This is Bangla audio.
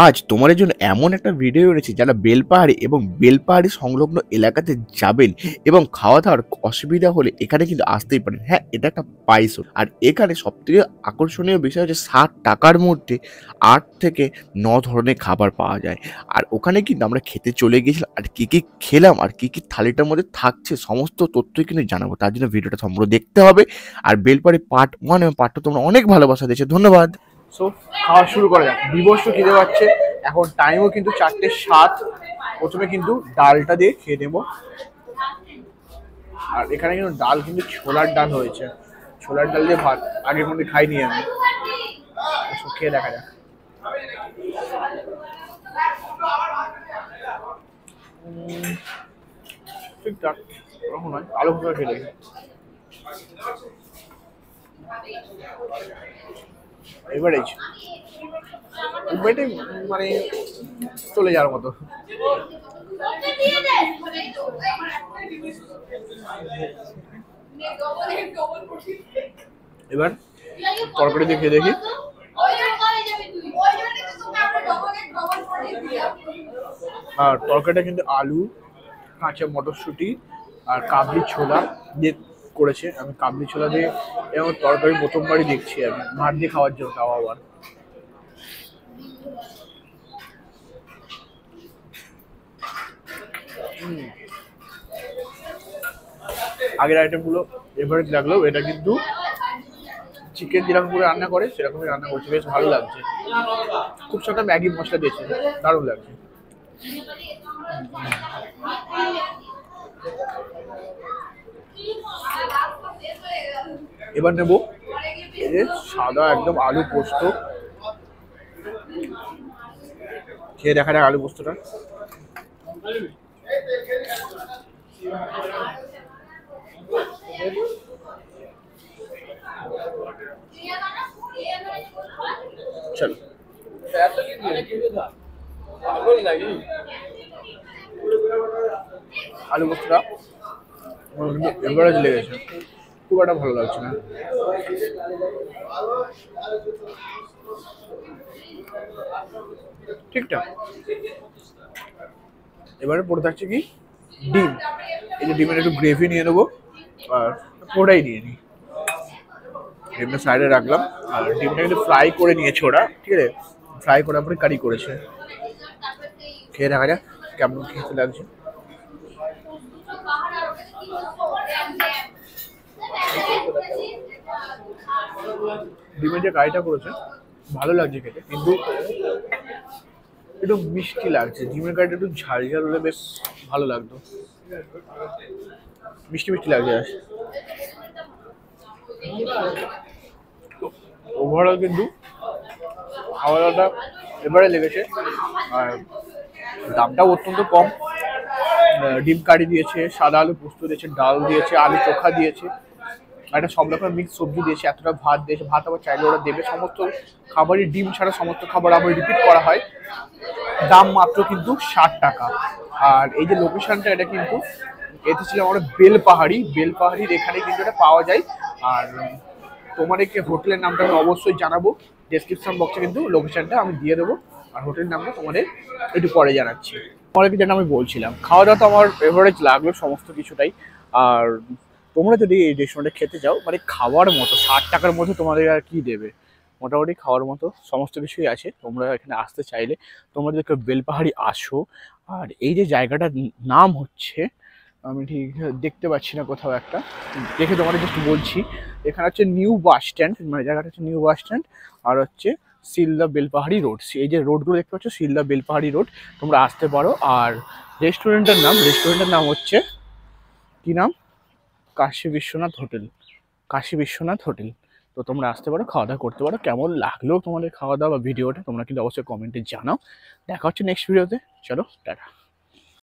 আজ তোমাদের জন্য এমন একটা ভিডিও এনেছি যারা বেলপাহাড়ি এবং বেলপাহাড়ি সংলগ্ন এলাকাতে যাবেন এবং খাওয়া দাওয়ার অসুবিধা হলে এখানে কিন্তু আসতেই পারেন। হ্যাঁ, এটা একটা পাইসো। আর এখানে সবথেকে আকর্ষণীয় বিষয় হচ্ছে 60 টাকার মধ্যে 8 থেকে 9 ধরনের খাবার পাওয়া যায়। আর ওখানে কিন্তু আমরা খেতে চলে গিয়েছিলাম, আর কি কি খেলাম আর কি কি থালিটার মধ্যে থাকছে সমস্ত তথ্যই কিন্তু জানাবো। তার জন্য ভিডিওটা সম্পূর্ণ দেখতে হবে। আর বেলপাহাড়ি পার্ট 1 এবং পার্ট 2 তোমরা অনেক ভালোবাসা দিয়েছো, ধন্যবাদ। সো খাওয়া শুরু করা যাক। বিবস্ত খিদে পাচ্ছে, এখন টাইমও কিন্তু 4:07। প্রথমে কিন্তু ডালটা দিয়ে খেয়ে নেবো। আর এখানে কিন্তু ডাল কিন্তু ছোলার ডাল হয়েছে, ছোলার ডাল দিয়ে ভাত। আগের মধ্যে খাইনি আমি, খেয়ে দেখা যাক। ঠিকঠাক ওরকম নয়, আলু ভুনা খেয়ে দেখি। এভারেজ মানে চলে যাওয়ার মতো। এবার তরকারি দিয়ে খেয়ে দেখি। আর তরকারিটা কিন্তু আলু, কাঁচা মটরশুঁটি আর কাবলি ছোলা দিয়ে করেছে। আমি কাবলি ছোলা দিয়ে এবং তরকারি প্রথমবারই দেখছি আমি ভাত দিয়ে খাওয়ার জন্য, তাও আবার। আগের আইটেমগুলো এভারেজ লাগলেও এটা কিন্তু চিকেন যেরকম করে রান্না করে সেরকমই রান্না করছে, বেশ ভালো লাগছে। খুব সাথে ম্যাগি মশলা দিয়েছে, দারুণ লাগছে। এবার নেব এই যে সাদা একদম আলু পোস্ত, খেয়ে দেখা যাক আলু পোস্তটা। চলো আলু পোস্তটা এভারেজ লেগেছে, খুব একটা ভালো লাগছে না। ঠিকঠাক। এবারে পড়ে থাকছে কি ডিম। এই যে ডিমের একটু গ্রেভি নিয়ে নেবো আর ওটাই নিয়ে নিই। ডিমটা সাইডে রাখলাম। আর ডিমটা কিন্তু ফ্রাই করে নিয়েছে ওরা, ঠিক আছে, ফ্রাই করার পরে কারি করেছে। খেয়ে দেখা যাক কেমন খেতে লাগছে। ডিমের যে কারিটা করেছে ভালো লাগছে খেতে, কিন্তু একটু মিষ্টি লাগছে। ডিমের কারিটা একটু ঝাল ঝাল হলে বেশ ভালো লাগতো, মিষ্টি মিষ্টি লাগছে। ওভারঅল কিন্তু খাওয়া দাওয়াটা এবারে লেগেছে। আর দামটাও অত্যন্ত কম। ডিম কারি দিয়েছে, সাদা আলু পোস্ত দিয়েছে, ডাল দিয়েছে, আলু চোখা দিয়েছে, একটা সব রকম মিক্স সবজি দিয়েছে, এতটা ভাত দিয়েছে। ভাত আবার চাইলে ওরা দেবে। সমস্ত খাবারই ডিম ছাড়া সমস্ত খাবার আবার রিপিট করা হয়। দাম মাত্র কিন্তু 60 টাকা। আর এই যে লোকেশনটা, এটা কিন্তু এতে ছিল আমরা বেলপাহাড়ির এখানে কিন্তু এটা পাওয়া যায়। আর তোমাদেরকে হোটেলের নামটা আমি অবশ্যই জানাবো, ডেসক্রিপশন বক্সে কিন্তু লোকেশনটা আমি দিয়ে দেবো। আর হোটেলের নামটা তোমাদের একটু পরে জানাচ্ছি। তোমাদেরকে যেটা আমি বলছিলাম, খাওয়া দাওয়া তো আমার এভারেজ লাগলো সমস্ত কিছুটাই। আর তোমরা যদি এই রেস্টুরেন্টে খেতে যাও, মানে খাওয়ার মতো 60 টাকার মধ্যে তোমাদের আর কি দেবে, মোটামুটি খাওয়ার মতো সমস্ত কিছুই আছে। তোমরা এখানে আসতে চাইলে তোমরা যদি কেউ বেলপাহাড়ি আসো। আর এই যে জায়গাটার নাম হচ্ছে, আমি ঠিক দেখতে পাচ্ছি না, কোথাও একটা দেখে তোমাদের জাস্ট বলছি। এখানে হচ্ছে নিউ বাস স্ট্যান্ড, মানে জায়গাটা হচ্ছে নিউ বাস স্ট্যান্ড। আর হচ্ছে শিলদা বেলপাহাড়ি রোড, এই যে রোডগুলো দেখতে পাচ্ছ শিলদা বেলপাহাড়ি রোড, তোমরা আসতে পারো। আর রেস্টুরেন্টের নাম হচ্ছে কি নাম, কাশী বিশ্বনাথ হোটেল। তো তোমরা আসতে পারো, খাওয়া দাওয়া করতে পারো। কেমন লাগলো তোমাদের খাওয়া দাওয়া বা ভিডিওটা তোমরা কিন্তু অবশ্যই কমেন্টে জানাও। দেখা হচ্ছে নেক্সট ভিডিওতে। চলো টাটা।